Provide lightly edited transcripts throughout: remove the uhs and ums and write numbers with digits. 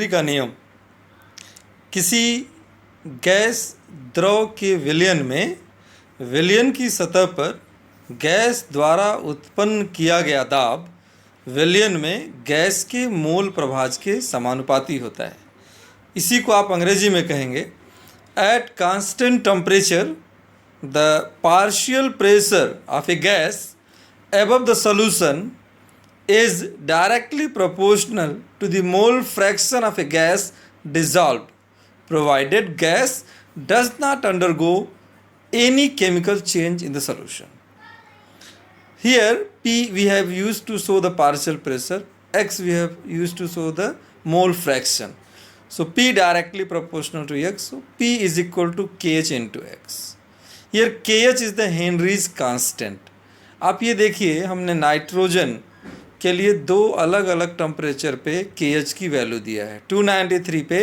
का नियम किसी गैस द्रव के विलयन की सतह पर गैस द्वारा उत्पन्न किया गया दाब विलयन में गैस के मोल प्रभाज के समानुपाती होता है। इसी को आप अंग्रेजी में कहेंगे at constant temperature the partial pressure of a gas above the solution is directly proportional to the mole fraction of a gas dissolved, provided gas does not undergo any chemical change in the solution. Here P we have used to show the partial pressure, X we have used to show the mole fraction. So P directly proportional to X, so P is equal to KH into X. Here KH is the Henry's constant. आप ये देखिए, हमने nitrogen के लिए दो अलग अलग temperature पे KH की वैल्यू दिया है। 293 पे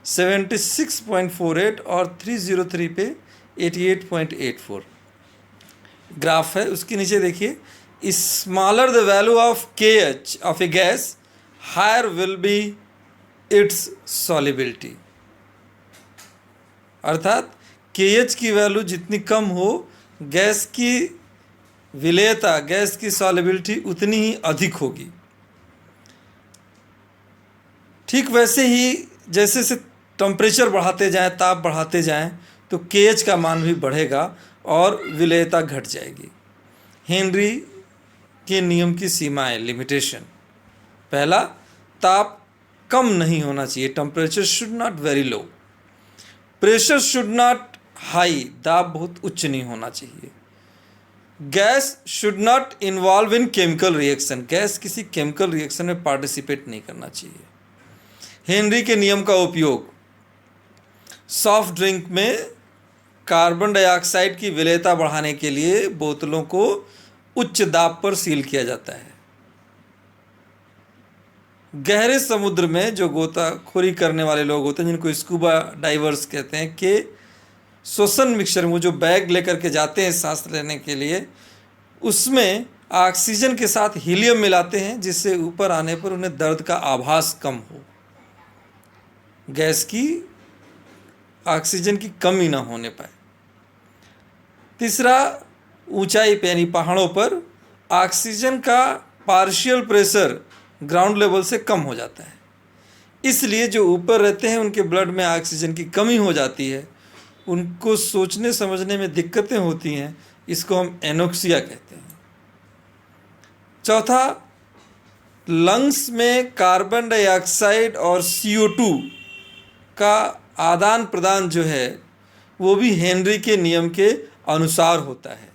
76.48 और 303 पे 88.84 ग्राफ है। उसके नीचे देखिए, smaller the value of KH of a gas higher will be its solubility. अर्थात KH की वैल्यू जितनी कम हो, गैस की विलेयता, गैस की सॉलिबिलिटी उतनी ही अधिक होगी। ठीक वैसे ही जैसे से टेम्परेचर बढ़ाते जाएं, ताप बढ़ाते जाएं, तो KH का मान भी बढ़ेगा और विलेयता घट जाएगी। हेनरी के नियम की सीमाएं, लिमिटेशन। पहला, ताप कम नहीं होना चाहिए, temperature should not very low. Pressure should not high, दाब बहुत उच्च नहीं होना चाहिए। Gas should not involve in chemical reaction, gas किसी केमिकल रिएक्शन में पार्टिसिपेट नहीं करना चाहिए। हेनरी के नियम का उपयोग सॉफ्ट ड्रिंक में कार्बन डाइऑक्साइड की विलेयता बढ़ाने के लिए बोतलों को उच्च दाब पर सील किया जाता है। गहरे समुद्र में जो गोताखोरी करने वाले लोग होते हैं, जिनको स्कूबा डाइवर्स कहते हैं, के श्वसन मिक्सर में जो बैग लेकर के जाते हैं सांस लेने के लिए, उसमें ऑक्सीजन के साथ हीलियम मिलाते हैं, जिससे ऊपर आने पर उन्हें दर्द का आभास कम हो, गैस की ऑक्सीजन की कमी ना होने पाए। तीसरा, ऊंचाई पे यानी पहाड़ों पर ऑक्सीजन का पार्शियल प्रेशर ग्राउंड लेवल से कम हो जाता है, इसलिए जो ऊपर रहते हैं उनके ब्लड में ऑक्सीजन की कमी हो जाती है, उनको सोचने समझने में दिक्कतें होती हैं। इसको हम एनोक्सिया कहते हैं। चौथा, लंग्स में कार्बन डाइऑक्साइड और CO2 का आदान प्रदान जो है, वो भी हेनरी के नियम के अनुसार होता है।